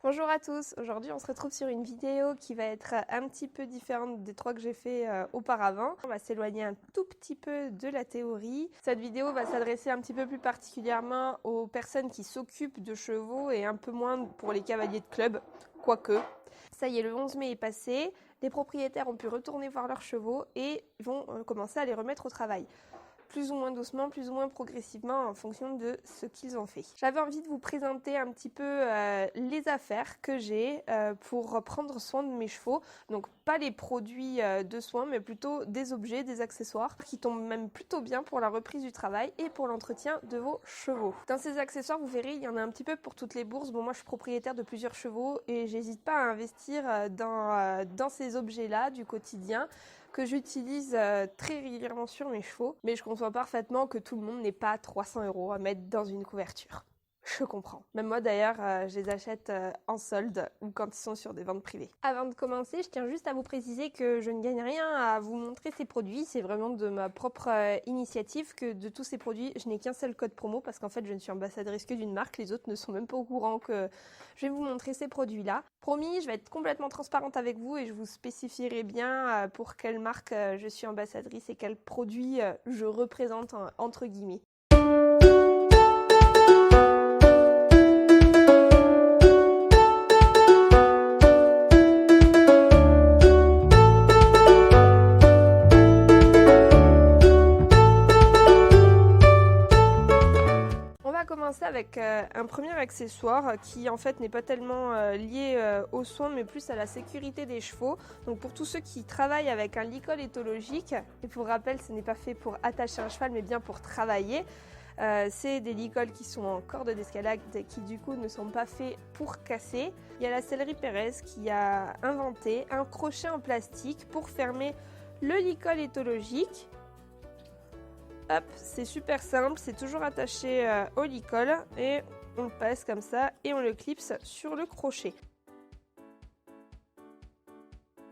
Bonjour à tous, aujourd'hui on se retrouve sur une vidéo qui va être un petit peu différente des trois que j'ai fait auparavant. On va s'éloigner un tout petit peu de la théorie. Cette vidéo va s'adresser un petit peu plus particulièrement aux personnes qui s'occupent de chevaux et un peu moins pour les cavaliers de club, quoique. Ça y est, le 11 mai est passé, les propriétaires ont pu retourner voir leurs chevaux et vont commencer à les remettre au travail. Plus ou moins doucement, plus ou moins progressivement en fonction de ce qu'ils ont fait. J'avais envie de vous présenter un petit peu les affaires que j'ai pour prendre soin de mes chevaux. Donc pas les produits de soins, mais plutôt des objets, des accessoires qui tombent même plutôt bien pour la reprise du travail et pour l'entretien de vos chevaux. Dans ces accessoires, vous verrez, il y en a un petit peu pour toutes les bourses. Bon, moi je suis propriétaire de plusieurs chevaux et j'hésite pas à investir dans ces objets-là du quotidien que j'utilise très régulièrement sur mes chevaux, mais je conçois parfaitement que tout le monde n'ait pas 300 € à mettre dans une couverture. Je comprends. Même moi d'ailleurs, je les achète en solde ou quand ils sont sur des ventes privées. Avant de commencer, je tiens juste à vous préciser que je ne gagne rien à vous montrer ces produits. C'est vraiment de ma propre initiative que de tous ces produits, je n'ai qu'un seul code promo parce qu'en fait, je ne suis ambassadrice que d'une marque. Les autres ne sont même pas au courant que je vais vous montrer ces produits-là. Promis, je vais être complètement transparente avec vous et je vous spécifierai bien pour quelle marque je suis ambassadrice et quel produit je représente entre guillemets. Avec un premier accessoire qui en fait n'est pas tellement lié aux soins mais plus à la sécurité des chevaux. Donc pour tous ceux qui travaillent avec un licol éthologique, et pour rappel ce n'est pas fait pour attacher un cheval mais bien pour travailler, c'est des licols qui sont en corde d'escalade qui du coup ne sont pas faits pour casser. Il y a la sellerie Pérez qui a inventé un crochet en plastique pour fermer le licol éthologique. Hop, c'est super simple, c'est toujours attaché au licol et on le passe comme ça et on le clipse sur le crochet.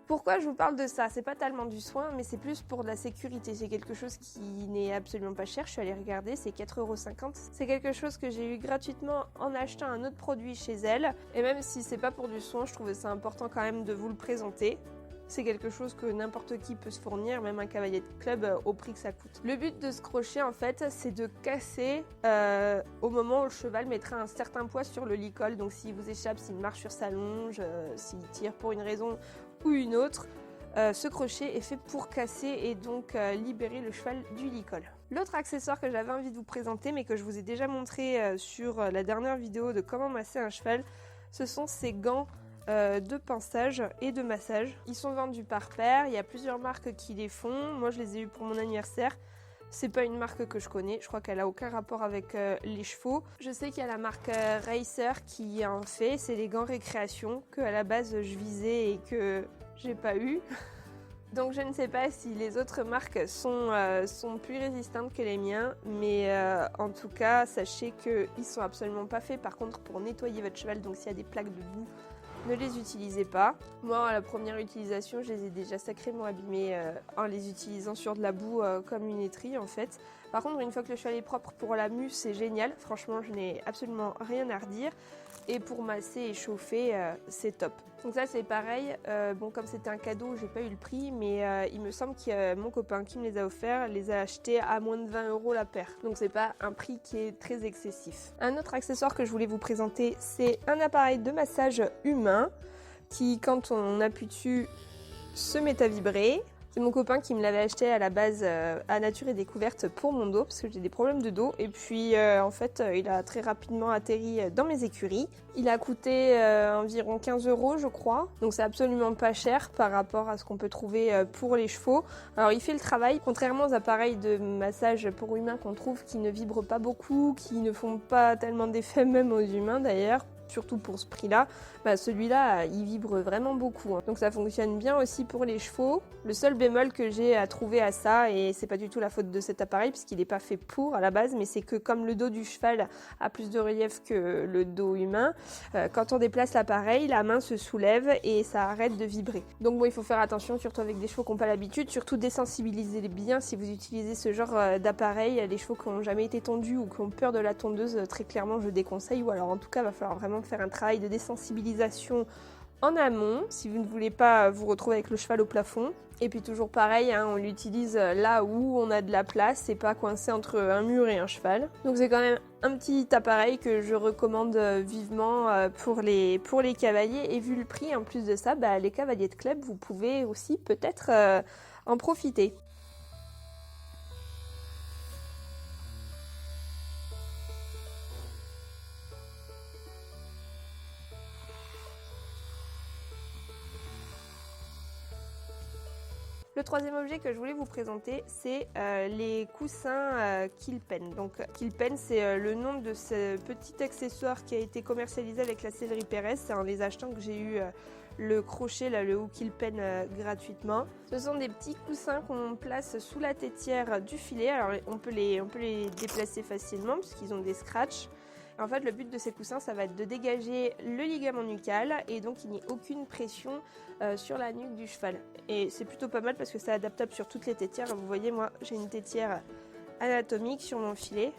Pourquoi je vous parle de ça? C'est pas tellement du soin, mais c'est plus pour de la sécurité. C'est quelque chose qui n'est absolument pas cher. Je suis allée regarder, c'est 4,50 €. C'est quelque chose que j'ai eu gratuitement en achetant un autre produit chez elle. Et même si c'est pas pour du soin, je trouvais ça important quand même de vous le présenter. C'est quelque chose que n'importe qui peut se fournir, même un cavalier de club, au prix que ça coûte. Le but de ce crochet, en fait, c'est de casser au moment où le cheval mettra un certain poids sur le licol. Donc s'il vous échappe, s'il marche sur sa longe, s'il tire pour une raison ou une autre, ce crochet est fait pour casser et donc libérer le cheval du licol. L'autre accessoire que j'avais envie de vous présenter, mais que je vous ai déjà montré sur la dernière vidéo de comment masser un cheval, ce sont ces gants de pinçage et de massage. Ils sont vendus par paire, il y a plusieurs marques qui les font. Moi je les ai eus pour mon anniversaire. C'est pas une marque que je connais, je crois qu'elle a aucun rapport avec les chevaux. Je sais qu'il y a la marque Racer qui en fait, c'est les gants récréation que à la base je visais et que j'ai pas eu. Donc je ne sais pas si les autres marques sont plus résistantes que les miens, mais en tout cas sachez qu'ils sont absolument pas faits par contre pour nettoyer votre cheval, donc s'il y a des plaques de boue, ne les utilisez pas. Moi, à la première utilisation, je les ai déjà sacrément abîmés en les utilisant sur de la boue comme une étrie en fait. Par contre, une fois que le cheval est propre pour la mue, c'est génial. Franchement, je n'ai absolument rien à redire. Et pour masser et chauffer, c'est top. Donc ça, c'est pareil. Bon, comme c'était un cadeau, j'ai pas eu le prix, mais il me semble que mon copain qui me les a offerts les a achetés à moins de 20 € la paire. Donc c'est pas un prix qui est très excessif. Un autre accessoire que je voulais vous présenter, c'est un appareil de massage humain qui, quand on appuie dessus, se met à vibrer. C'est mon copain qui me l'avait acheté à la base à Nature et Découverte pour mon dos parce que j'ai des problèmes de dos et puis en fait il a très rapidement atterri dans mes écuries. Il a coûté environ 15 € je crois, donc c'est absolument pas cher par rapport à ce qu'on peut trouver pour les chevaux. Alors il fait le travail, contrairement aux appareils de massage pour humains qu'on trouve qui ne vibrent pas beaucoup, qui ne font pas tellement d'effet même aux humains d'ailleurs. Surtout pour ce prix-là, celui-là, il vibre vraiment beaucoup. Donc ça fonctionne bien aussi pour les chevaux. Le seul bémol que j'ai à trouver à ça, et c'est pas du tout la faute de cet appareil, puisqu'il n'est pas fait pour à la base, mais c'est que comme le dos du cheval a plus de relief que le dos humain, quand on déplace l'appareil, la main se soulève et ça arrête de vibrer. Donc bon, il faut faire attention, surtout avec des chevaux qui n'ont pas l'habitude, surtout désensibiliser bien si vous utilisez ce genre d'appareil. Les chevaux qui n'ont jamais été tondus ou qui ont peur de la tondeuse, très clairement je déconseille, ou alors en tout cas, il va falloir vraiment vraiment faire un travail de désensibilisation en amont, si vous ne voulez pas vous retrouver avec le cheval au plafond. Et puis toujours pareil, hein, on l'utilise là où on a de la place et pas coincé entre un mur et un cheval. Donc c'est quand même un petit appareil que je recommande vivement pour les cavaliers. Et vu le prix, en plus de ça, les cavaliers de club, vous pouvez aussi peut-être en profiter. Le troisième objet que je voulais vous présenter, c'est les coussins Kilpen. Donc Kilpen, c'est le nom de ce petit accessoire qui a été commercialisé avec la sellerie Pérez. C'est en les achetant que j'ai eu le crochet, là, le hook Kilpen gratuitement. Ce sont des petits coussins qu'on place sous la tétière du filet. Alors on peut les déplacer facilement puisqu'ils ont des scratchs. En fait, le but de ces coussins, ça va être de dégager le ligament nucal et donc il n'y ait aucune pression sur la nuque du cheval. Et c'est plutôt pas mal parce que c'est adaptable sur toutes les tétières. Vous voyez, moi, j'ai une tétière anatomique sur mon filet.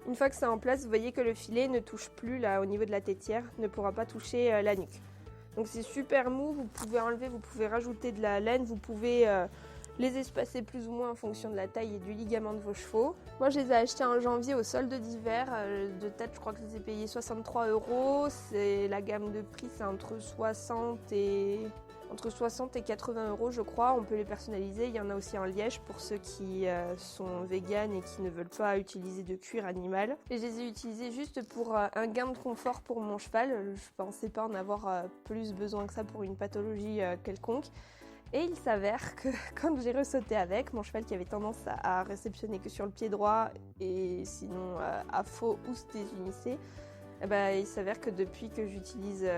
Une fois que c'est en place, vous voyez que le filet ne touche plus là au niveau de la tétière, ne pourra pas toucher la nuque. Donc c'est super mou, vous pouvez enlever, vous pouvez rajouter de la laine, vous pouvez les espacer plus ou moins en fonction de la taille et du ligament de vos chevaux. Moi je les ai achetés en janvier au solde d'hiver, de tête je crois que je les ai payés 63 €. C'est la gamme de prix, c'est entre 60 et 80 € je crois. On peut les personnaliser, il y en a aussi en liège pour ceux qui sont véganes et qui ne veulent pas utiliser de cuir animal. Et je les ai utilisés juste pour un gain de confort pour mon cheval. Je pensais pas en avoir plus besoin que ça pour une pathologie quelconque. Et il s'avère que quand j'ai ressauté avec, mon cheval qui avait tendance à réceptionner que sur le pied droit et sinon à faux ou se désunissait, il s'avère que depuis que j'utilise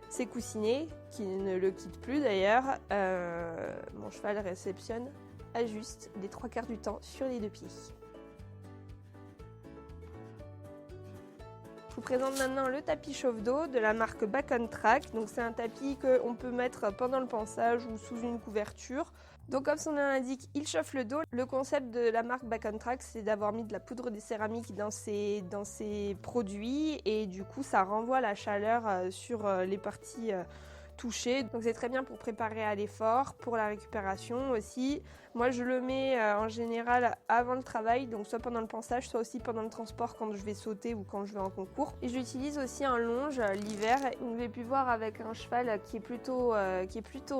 ces coussinets, qui ne le quittent plus d'ailleurs, mon cheval réceptionne à juste les 3/4 du temps sur les 2 pieds. Je vous présente maintenant le tapis chauffe-d'eau de la marque Back on Track. Donc c'est un tapis qu'on peut mettre pendant le pansage ou sous une couverture. Donc comme son nom l'indique, il chauffe le dos. Le concept de la marque Back on Track, c'est d'avoir mis de la poudre de céramique dans ses produits et du coup ça renvoie la chaleur sur les parties touchées. Donc c'est très bien pour préparer à l'effort, pour la récupération aussi. Moi je le mets en général avant le travail, donc soit pendant le pansage, soit aussi pendant le transport quand je vais sauter ou quand je vais en concours. Et je l'utilise aussi en longe l'hiver. Vous avez pu voir avec un cheval qui est plutôt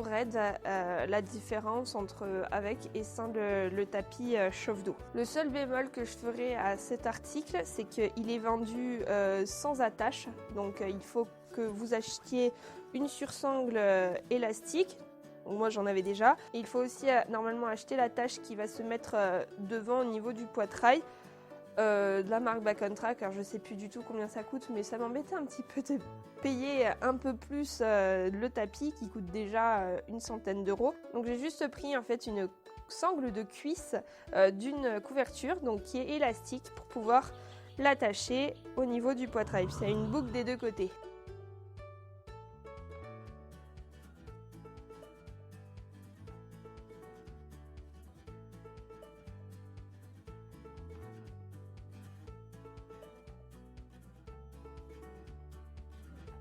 raide la différence entre avec et sans le tapis chauffe-d'eau. Le seul bémol que je ferai à cet article, c'est qu'il est vendu sans attache, donc il faut que vous achetiez une sursangle élastique. Moi j'en avais déjà. Et il faut aussi normalement acheter l'attache qui va se mettre devant au niveau du poitrail de la marque Back on Track. Alors je sais plus du tout combien ça coûte, mais ça m'embêtait un petit peu de payer un peu plus le tapis qui coûte déjà une centaine d'euros. Donc j'ai juste pris en fait une sangle de cuisse d'une couverture donc qui est élastique pour pouvoir l'attacher au niveau du poitrail. Puis ça a une boucle des deux côtés.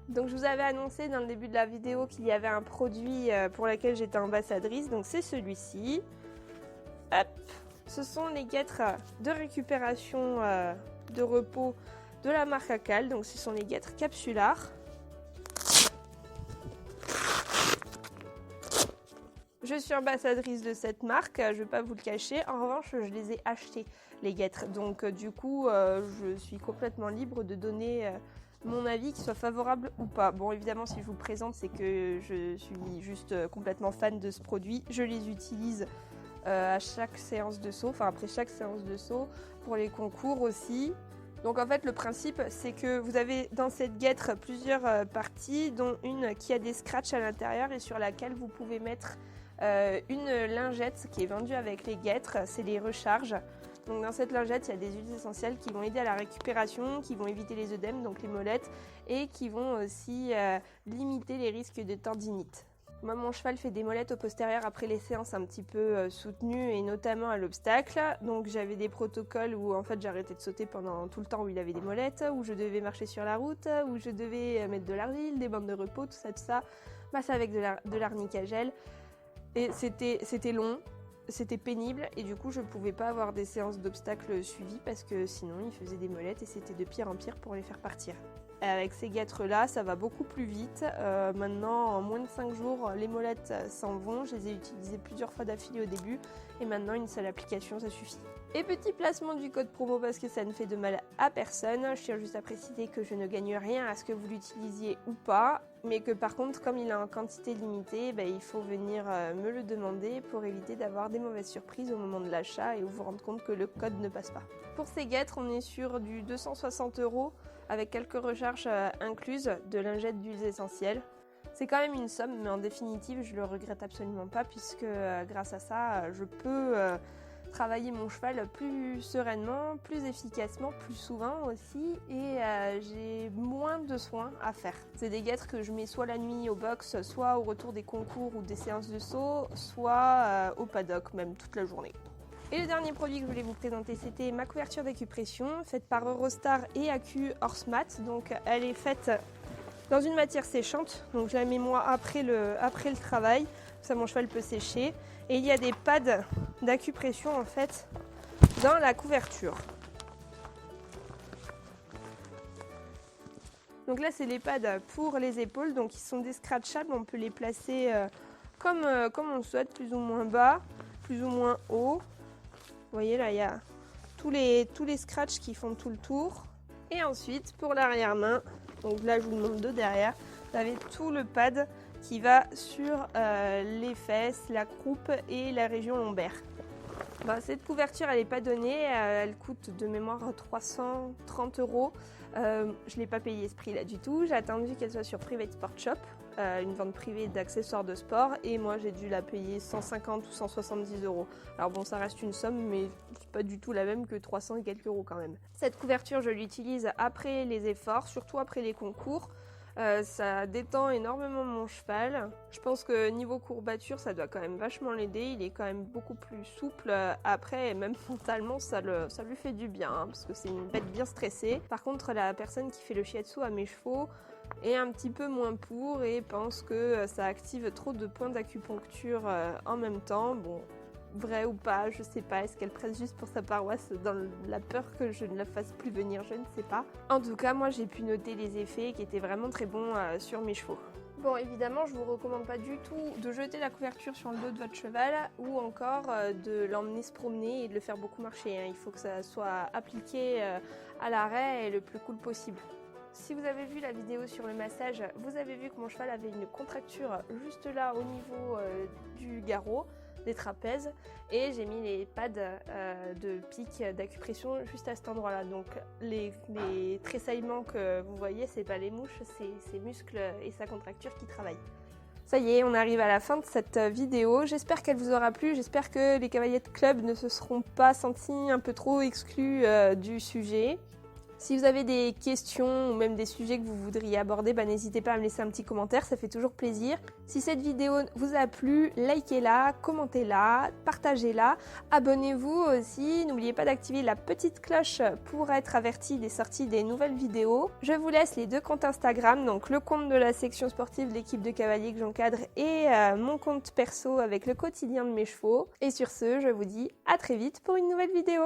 Donc je vous avais annoncé dans le début de la vidéo qu'il y avait un produit pour lequel j'étais ambassadrice, donc c'est celui-ci. Hop, ce sont les guêtres de récupération de repos de la marque Acal, donc ce sont les guêtres capsulaires. Je suis ambassadrice de cette marque, je ne vais pas vous le cacher. En revanche, je les ai achetées, les guêtres. Donc du coup, je suis complètement libre de donner mon avis, qu'il soit favorable ou pas. Bon, évidemment, si je vous présente, c'est que je suis juste complètement fan de ce produit. Je les utilise à chaque séance de saut, enfin après chaque séance de saut, pour les concours aussi. Donc en fait, le principe, c'est que vous avez dans cette guêtre plusieurs parties, dont une qui a des scratchs à l'intérieur et sur laquelle vous pouvez mettre une lingette qui est vendue avec les guêtres, c'est les recharges. Donc dans cette lingette, il y a des huiles essentielles qui vont aider à la récupération, qui vont éviter les œdèmes, donc les molettes, et qui vont aussi limiter les risques de tendinite. Moi, mon cheval fait des molettes au postérieur après les séances un petit peu soutenues et notamment à l'obstacle. Donc j'avais des protocoles où en fait j'arrêtais de sauter pendant tout le temps où il avait des molettes, où je devais marcher sur la route, où je devais mettre de l'argile, des bandes de repos, tout ça. Masser avec de l'arnica à gel. Et c'était long, c'était pénible et du coup je pouvais pas avoir des séances d'obstacles suivies parce que sinon il faisait des molettes et c'était de pire en pire pour les faire partir. Avec ces guêtres-là, ça va beaucoup plus vite. Maintenant, en moins de 5 jours, les molettes s'en vont. Je les ai utilisées plusieurs fois d'affilée au début. Et maintenant, une seule application, ça suffit. Et petit placement du code promo parce que ça ne fait de mal à personne. Je tiens juste à préciser que je ne gagne rien à ce que vous l'utilisiez ou pas. Mais que par contre, comme il est en quantité limitée, il faut venir me le demander pour éviter d'avoir des mauvaises surprises au moment de l'achat et vous vous rendre compte que le code ne passe pas. Pour ces guêtres, on est sur du 260 € avec quelques recharges incluses de lingettes d'huiles essentielles. C'est quand même une somme, mais en définitive, je le regrette absolument pas puisque grâce à ça, je peux travailler mon cheval plus sereinement, plus efficacement, plus souvent aussi et j'ai moins de soins à faire. C'est des guêtres que je mets soit la nuit au box, soit au retour des concours ou des séances de saut, soit au paddock, même toute la journée. Et le dernier produit que je voulais vous présenter, c'était ma couverture d'acupression, faite par Eurostar et Acu Horsemat. Donc elle est faite dans une matière séchante, donc je la mets moi après le travail, ça mon cheval peut sécher. Et il y a des pads d'acupression en fait dans la couverture. Donc là c'est les pads pour les épaules, donc ils sont des scratchables, on peut les placer comme on souhaite, plus ou moins bas, plus ou moins haut. Vous voyez là, il y a tous les scratchs qui font tout le tour. Et ensuite, pour l'arrière-main, donc là je vous le montre de derrière, vous avez tout le pad qui va sur les fesses, la croupe et la région lombaire. Cette couverture, elle n'est pas donnée, elle coûte de mémoire 330 €. Je ne l'ai pas payé ce prix-là du tout, j'ai attendu qu'elle soit sur Private Sport Shop, une vente privée d'accessoires de sport, et moi j'ai dû la payer 150 ou 170 €. Alors bon, ça reste une somme, mais c'est pas du tout la même que 300 et quelques euros quand même. Cette couverture, je l'utilise après les efforts, surtout après les concours. Ça détend énormément mon cheval. Je pense que niveau courbature, ça doit quand même vachement l'aider. Il est quand même beaucoup plus souple après et même mentalement, ça lui fait du bien parce que c'est une bête bien stressée. Par contre, la personne qui fait le shiatsu à mes chevaux est un petit peu moins pour et pense que ça active trop de points d'acupuncture en même temps. Bon, vrai ou pas, je sais pas, est-ce qu'elle presse juste pour sa paroisse dans la peur que je ne la fasse plus venir, je ne sais pas. En tout cas, moi j'ai pu noter les effets qui étaient vraiment très bons sur mes chevaux. Bon, évidemment, je vous recommande pas du tout de jeter la couverture sur le dos de votre cheval ou encore de l'emmener se promener et de le faire beaucoup marcher. Il faut que ça soit appliqué à l'arrêt et le plus cool possible. Si vous avez vu la vidéo sur le massage, vous avez vu que mon cheval avait une contracture juste là au niveau du garrot, des trapèzes, et j'ai mis les pads de pic d'acupression juste à cet endroit là. Donc les tressaillements que vous voyez, c'est pas les mouches, c'est ses muscles et sa contracture qui travaillent. Ça y est, on arrive à la fin de cette vidéo, j'espère qu'elle vous aura plu, j'espère que les cavaliers de club ne se seront pas sentis un peu trop exclus du sujet. Si vous avez des questions ou même des sujets que vous voudriez aborder, n'hésitez pas à me laisser un petit commentaire, ça fait toujours plaisir. Si cette vidéo vous a plu, likez-la, commentez-la, partagez-la, abonnez-vous aussi. N'oubliez pas d'activer la petite cloche pour être averti des sorties des nouvelles vidéos. Je vous laisse les 2 comptes Instagram, donc le compte de la section sportive de l'équipe de cavaliers que j'encadre et mon compte perso avec le quotidien de mes chevaux. Et sur ce, je vous dis à très vite pour une nouvelle vidéo.